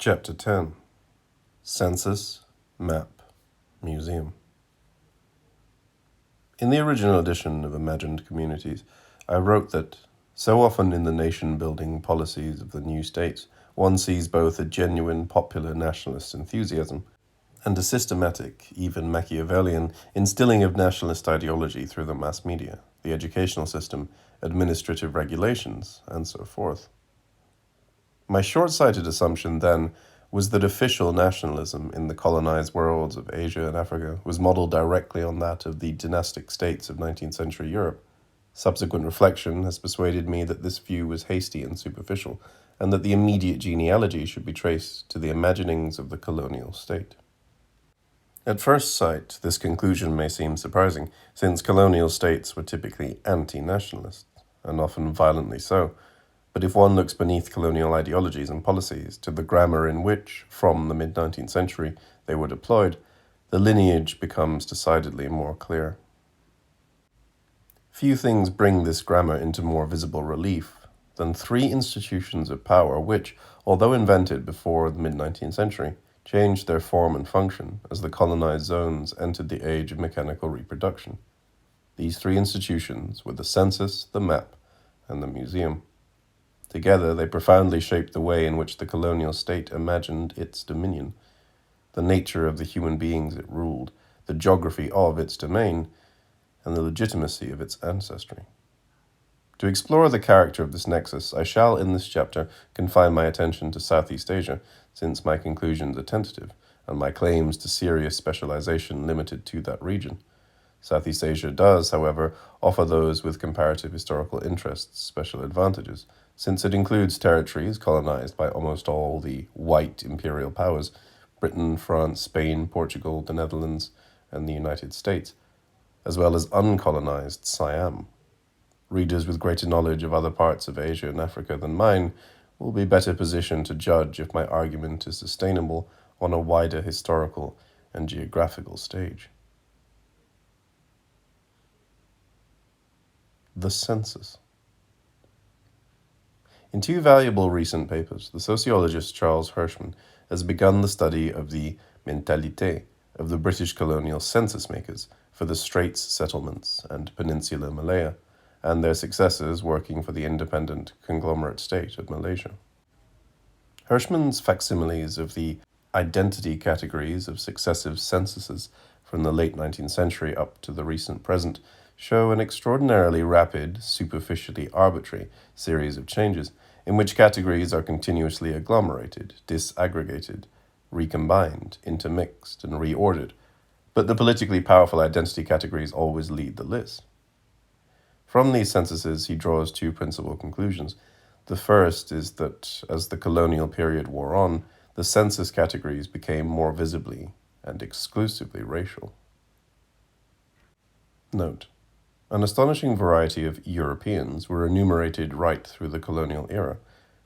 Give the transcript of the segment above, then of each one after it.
Chapter 10 Census, Map, Museum. In the original edition of Imagined Communities, I wrote that, so often in the nation-building policies of the new states, one sees both a genuine popular nationalist enthusiasm and a systematic, even Machiavellian, instilling of nationalist ideology through the mass media, the educational system, administrative regulations, and so forth. My short-sighted assumption then was that official nationalism in the colonized worlds of Asia and Africa was modeled directly on that of the dynastic states of 19th century Europe. Subsequent reflection has persuaded me that this view was hasty and superficial, and that the immediate genealogy should be traced to the imaginings of the colonial state. At first sight, this conclusion may seem surprising, since colonial states were typically anti-nationalist, and often violently so. But if one looks beneath colonial ideologies and policies to the grammar in which, from the mid-19th century, they were deployed, the lineage becomes decidedly more clear. Few things bring this grammar into more visible relief than three institutions of power which, although invented before the mid-19th century, changed their form and function as the colonized zones entered the age of mechanical reproduction. These three institutions were the census, the map, and the museum. Together, they profoundly shaped the way in which the colonial state imagined its dominion, the nature of the human beings it ruled, the geography of its domain, and the legitimacy of its ancestry. To explore the character of this nexus, I shall, in this chapter, confine my attention to Southeast Asia, since my conclusions are tentative, and my claims to serious specialization limited to that region. Southeast Asia does, however, offer those with comparative historical interests special advantages, since it includes territories colonized by almost all the white imperial powers, Britain, France, Spain, Portugal, the Netherlands, and the United States, as well as uncolonized Siam. Readers with greater knowledge of other parts of Asia and Africa than mine will be better positioned to judge if my argument is sustainable on a wider historical and geographical stage. The census. In two valuable recent papers, the sociologist Charles Hirschman has begun the study of the mentalité of the British colonial census makers for the Straits settlements and Peninsular Malaya, and their successors working for the independent conglomerate state of Malaysia. Hirschman's facsimiles of the identity categories of successive censuses from the late 19th century up to the recent present show an extraordinarily rapid, superficially arbitrary series of changes, in which categories are continuously agglomerated, disaggregated, recombined, intermixed, and reordered, but the politically powerful identity categories always lead the list. From these censuses, he draws two principal conclusions. The first is that, as the colonial period wore on, the census categories became more visibly and exclusively racial. Note: an astonishing variety of Europeans were enumerated right through the colonial era,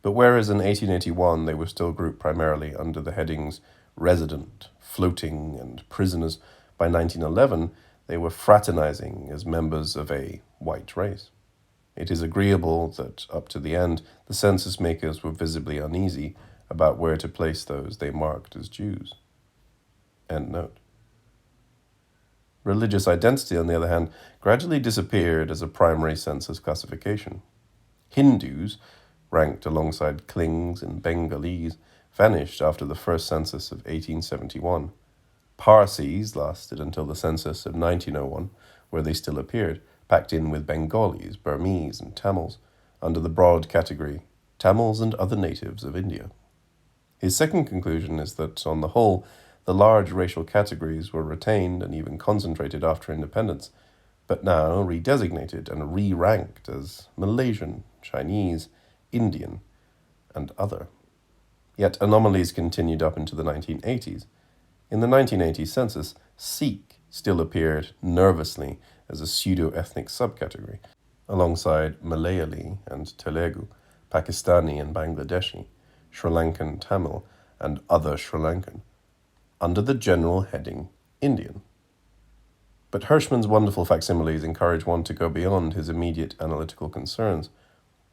but whereas in 1881 they were still grouped primarily under the headings resident, floating, and prisoners, by 1911 they were fraternizing as members of a white race. It is agreeable that, up to the end, the census makers were visibly uneasy about where to place those they marked as Jews. End note. Religious identity, on the other hand, gradually disappeared as a primary census classification. Hindus, ranked alongside Klings and Bengalis, vanished after the first census of 1871. Parsis lasted until the census of 1901, where they still appeared, packed in with Bengalis, Burmese, and Tamils, under the broad category Tamils and other natives of India. His second conclusion is that, on the whole, the large racial categories were retained and even concentrated after independence, but now redesignated and re-ranked as Malaysian, Chinese, Indian, and other. Yet anomalies continued up into the 1980s. In the 1980 census, Sikh still appeared nervously as a pseudo-ethnic subcategory, alongside Malayali and Telugu, Pakistani and Bangladeshi, Sri Lankan Tamil, and other Sri Lankan, under the general heading Indian. But Hirschman's wonderful facsimiles encourage one to go beyond his immediate analytical concerns.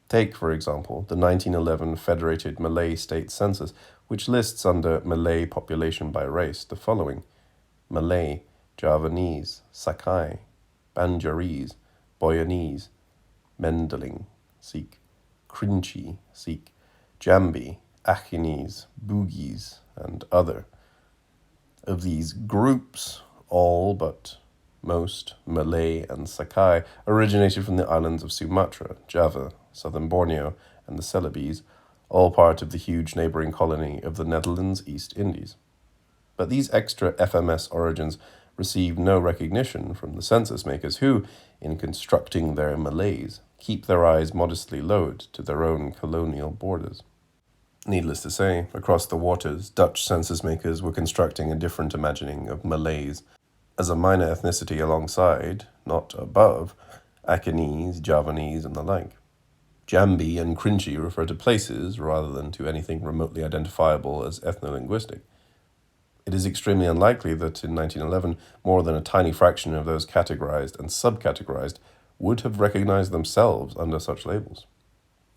Take, for example, the 1911 Federated Malay State Census, which lists under Malay population by race the following: Malay, Javanese, Sakai, Banjarese, Boyanese, Mendeling, Sikh, Krinchi, Sikh, Jambi, Achinese, Bugis, and other. Of these groups, all but most, Malay and Sakai, originated from the islands of Sumatra, Java, southern Borneo, and the Celebes, all part of the huge neighbouring colony of the Netherlands East Indies. But these extra FMS origins receive no recognition from the census makers who, in constructing their Malays, keep their eyes modestly lowered to their own colonial borders. Needless to say, across the waters, Dutch census makers were constructing a different imagining of Malays as a minor ethnicity alongside, not above, Achinese, Javanese, and the like. Jambi and Krinchi refer to places rather than to anything remotely identifiable as ethno-linguistic. It is extremely unlikely that in 1911 more than a tiny fraction of those categorized and subcategorized would have recognized themselves under such labels.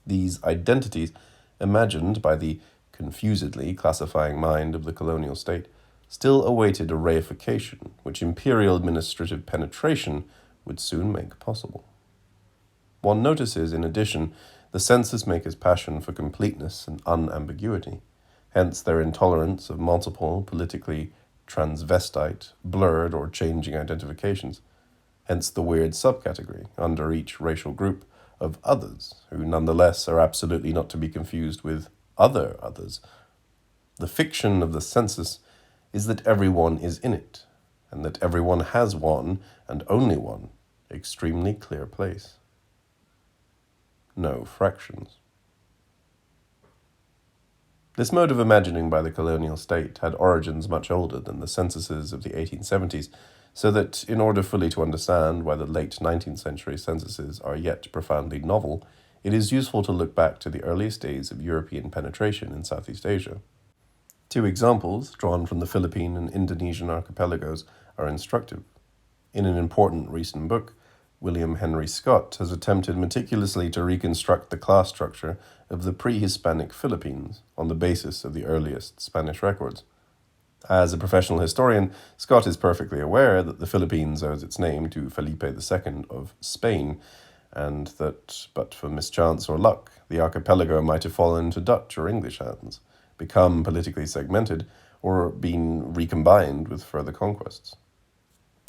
These identities, imagined by the confusedly classifying mind of the colonial state, still awaited a reification which imperial administrative penetration would soon make possible. One notices, in addition, the census makers' passion for completeness and unambiguity, hence their intolerance of multiple, politically transvestite, blurred, or changing identifications, hence the weird subcategory under each racial group of others, who nonetheless are absolutely not to be confused with other others. The fiction of the census is that everyone is in it, and that everyone has one, and only one, extremely clear place. No fractions. This mode of imagining by the colonial state had origins much older than the censuses of the 1870s, so that in order fully to understand why the late 19th century censuses are yet profoundly novel, it is useful to look back to the earliest days of European penetration in Southeast Asia. Two examples, drawn from the Philippine and Indonesian archipelagos, are instructive. In an important recent book, William Henry Scott has attempted meticulously to reconstruct the class structure of the pre-Hispanic Philippines on the basis of the earliest Spanish records. As a professional historian, Scott is perfectly aware that the Philippines owes its name to Felipe II of Spain, and that, but for mischance or luck, the archipelago might have fallen into Dutch or English hands, become politically segmented, or been recombined with further conquests.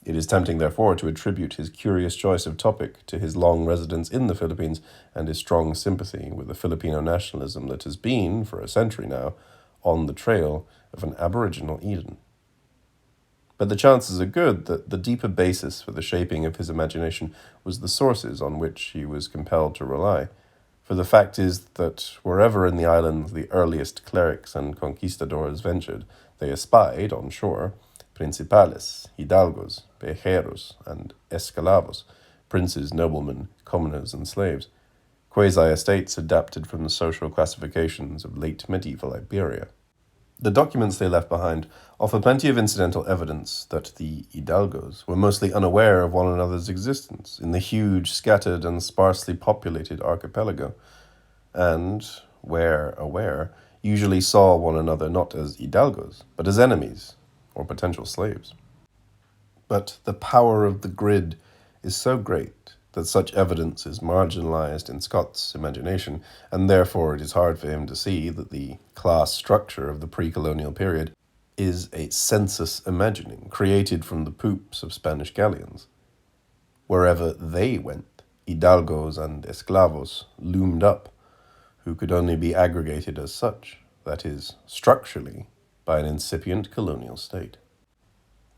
It is tempting, therefore, to attribute his curious choice of topic to his long residence in the Philippines and his strong sympathy with the Filipino nationalism that has been, for a century now, on the trail of an Aboriginal Eden. But the chances are good that the deeper basis for the shaping of his imagination was the sources on which he was compelled to rely. For the fact is that wherever in the islands the earliest clerics and conquistadors ventured, they espied, on shore, principales, hidalgos, pejeros, and esclavos, princes, noblemen, commoners, and slaves, quasi-estates adapted from the social classifications of late medieval Iberia. The documents they left behind offer plenty of incidental evidence that the hidalgos were mostly unaware of one another's existence in the huge, scattered, and sparsely populated archipelago, and, where aware, usually saw one another not as hidalgos, but as enemies, or potential slaves. But the power of the grid is so great that such evidence is marginalized in Scott's imagination, and therefore it is hard for him to see that the class structure of the pre-colonial period is a census imagining created from the poops of Spanish galleons. Wherever they went, hidalgos and esclavos loomed up, who could only be aggregated as such, that is, structurally, by an incipient colonial state.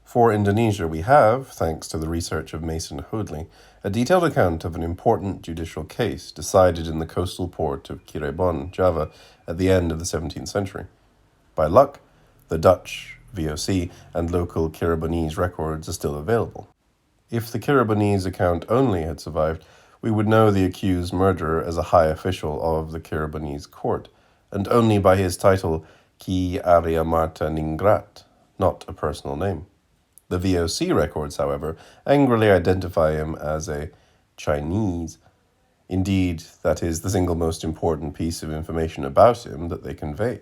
For Indonesia, we have, thanks to the research of Mason Hoadley, a detailed account of an important judicial case decided in the coastal port of Cirebon, Java, at the end of the 17th century. By luck, the Dutch, VOC, and local Cirebonese records are still available. If the Cirebonese account only had survived, we would know the accused murderer as a high official of the Cirebonese court, and only by his title, Aria Marta Ningrat, not a personal name. The VOC records, however, angrily identify him as a Chinese Indeed, that is the single most important piece of information about him that they convey.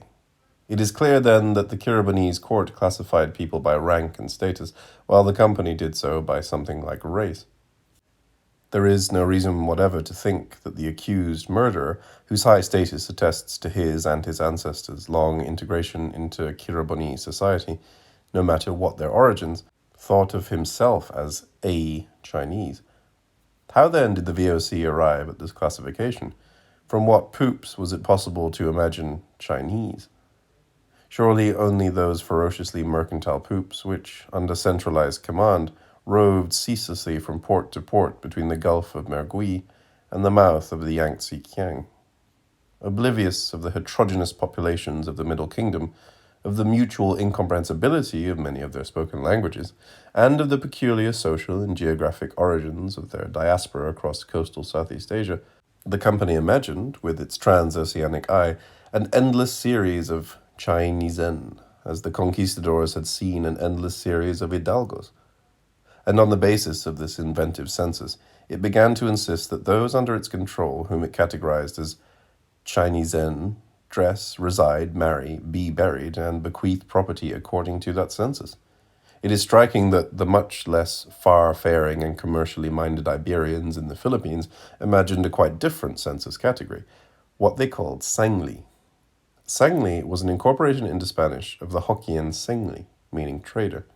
It is clear then that the Kiribati court classified people by rank and status, while the company did so by something like race. There is no reason whatever to think that the accused murderer, whose high status attests to his and his ancestors' long integration into Kiribati society, no matter what their origins, thought of himself as a Chinese. How then did the VOC arrive at this classification? From what poops was it possible to imagine Chinese? Surely only those ferociously mercantile poops which, under centralized command, roved ceaselessly from port to port between the Gulf of Mergui and the mouth of the Yangtze Kiang. Oblivious of the heterogeneous populations of the Middle Kingdom, of the mutual incomprehensibility of many of their spoken languages, and of the peculiar social and geographic origins of their diaspora across coastal Southeast Asia, the company imagined, with its transoceanic eye, an endless series of Chinesen, as the conquistadors had seen an endless series of hidalgos. And on the basis of this inventive census, it began to insist that those under its control, whom it categorized as Chinesen, dress, reside, marry, be buried, and bequeath property according to that census. It is striking that the much less far-faring and commercially minded Iberians in the Philippines imagined a quite different census category, what they called Sangli. Sangli was an incorporation into Spanish of the Hokkien Sengli, meaning trader.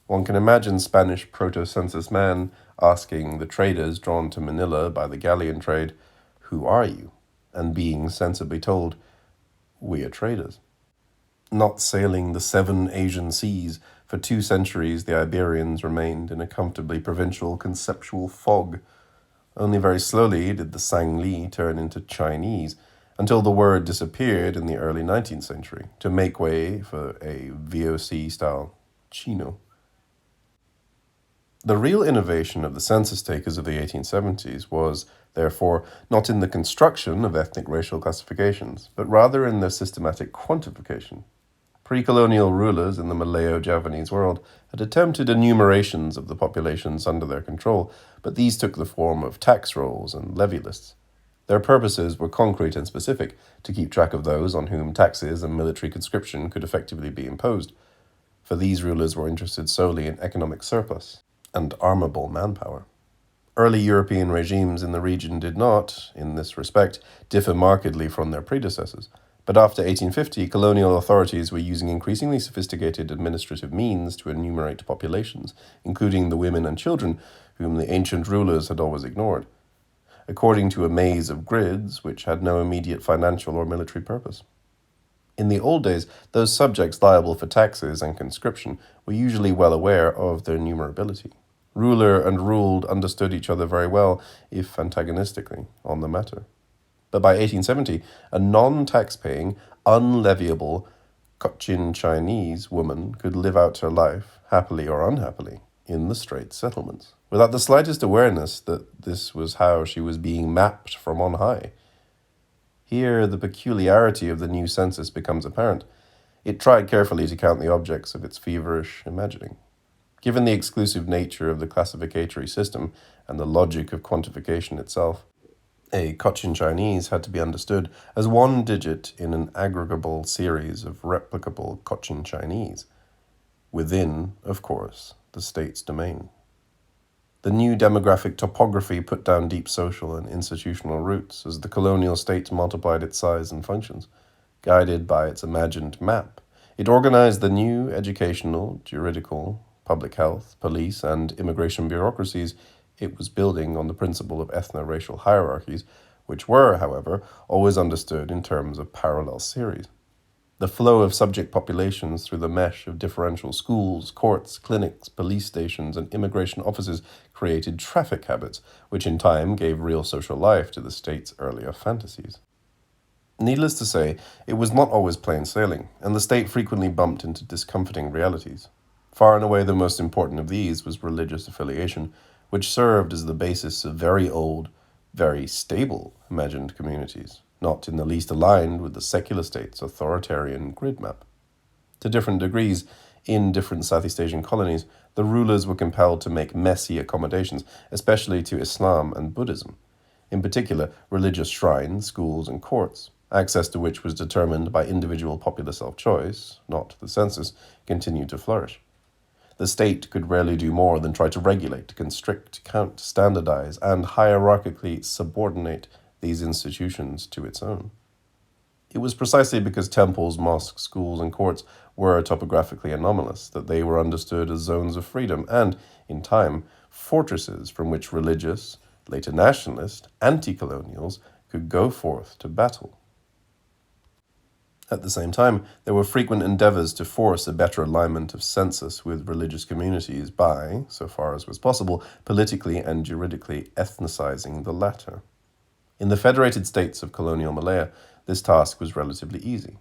One can imagine Spanish proto-census man asking the traders drawn to Manila by the galleon trade, "Who are you?" and being sensibly told, "We are traders." Not sailing the 7 Asian seas, for 2 centuries the Iberians remained in a comfortably provincial conceptual fog. Only very slowly did the Sangli turn into Chinese, until the word disappeared in the early 19th century to make way for a VOC-style Chino. The real innovation of the census takers of the 1870s was, therefore, not in the construction of ethnic racial classifications, but rather in their systematic quantification. Pre-colonial rulers in the Malayo-Javanese world had attempted enumerations of the populations under their control, but these took the form of tax rolls and levy lists. Their purposes were concrete and specific, to keep track of those on whom taxes and military conscription could effectively be imposed, for these rulers were interested solely in economic surplus and armable manpower. Early European regimes in the region did not, in this respect, differ markedly from their predecessors, but after 1850, colonial authorities were using increasingly sophisticated administrative means to enumerate populations, including the women and children whom the ancient rulers had always ignored, according to a maze of grids which had no immediate financial or military purpose. In the old days, those subjects liable for taxes and conscription were usually well aware of their numerability. Ruler and ruled understood each other very well, if antagonistically, on the matter. But by 1870, a non-tax-paying, unleviable Cochin Chinese woman could live out her life, happily or unhappily, in the Straits settlements, without the slightest awareness that this was how she was being mapped from on high. Here, the peculiarity of the new census becomes apparent. It tried carefully to count the objects of its feverish imagining. Given the exclusive nature of the classificatory system and the logic of quantification itself, a Cochin Chinese had to be understood as one digit in an aggregable series of replicable Cochin Chinese, within, of course, the state's domain. The new demographic topography put down deep social and institutional roots as the colonial state multiplied its size and functions. Guided by its imagined map, it organized the new educational, juridical, public health, police, and immigration bureaucracies it was building on the principle of ethno-racial hierarchies, which were, however, always understood in terms of parallel series. The flow of subject populations through the mesh of differential schools, courts, clinics, police stations, and immigration offices created traffic habits, which in time gave real social life to the state's earlier fantasies. Needless to say, it was not always plain sailing, and the state frequently bumped into discomforting realities. Far and away the most important of these was religious affiliation, which served as the basis of very old, very stable imagined communities, not in the least aligned with the secular state's authoritarian grid map. To different degrees, in different Southeast Asian colonies, the rulers were compelled to make messy accommodations, especially to Islam and Buddhism. in particular religious shrines, schools, and courts, access to which was determined by individual popular self-choice, not the census, continued to flourish. The state could rarely do more than try to regulate, constrict, count, standardize, and hierarchically subordinate these institutions to its own. It was precisely because temples, mosques, schools, and courts were topographically anomalous that they were understood as zones of freedom and, in time, fortresses from which religious, later nationalist, anti-colonials could go forth to battle. At the same time, there were frequent endeavors to force a better alignment of census with religious communities by, so far as was possible, politically and juridically ethnicizing the latter. In the federated states of colonial Malaya, this task was relatively easy.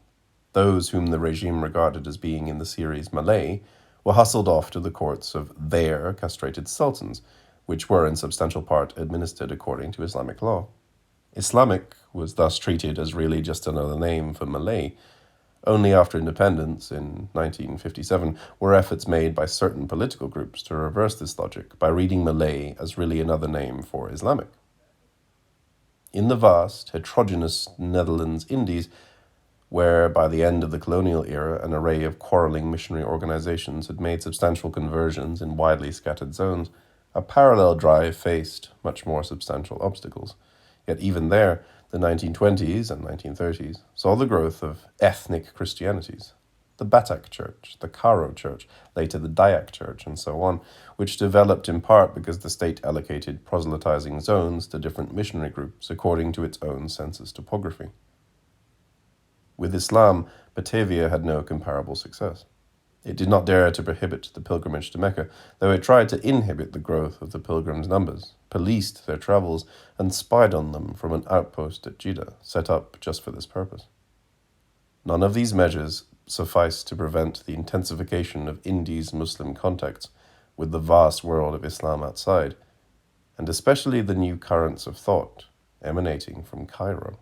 Those whom the regime regarded as being in the series Malay were hustled off to the courts of their castrated sultans, which were in substantial part administered according to Islamic law. Islamic was thus treated as really just another name for Malay. Only after independence, in 1957, were efforts made by certain political groups to reverse this logic by reading Malay as really another name for Islamic. In the vast, heterogeneous Netherlands Indies, where by the end of the colonial era an array of quarreling missionary organizations had made substantial conversions in widely scattered zones, a parallel drive faced much more substantial obstacles. Yet even there, the 1920s and 1930s saw the growth of ethnic Christianities. The Batak Church, the Karo Church, later the Dayak Church, and so on, which developed in part because the state allocated proselytizing zones to different missionary groups according to its own census topography. With Islam, Batavia had no comparable success. It did not dare to prohibit the pilgrimage to Mecca, though it tried to inhibit the growth of the pilgrims' numbers, policed their travels, and spied on them from an outpost at Jeddah, set up just for this purpose. None of these measures sufficed to prevent the intensification of Indies' Muslim contacts with the vast world of Islam outside, and especially the new currents of thought emanating from Cairo.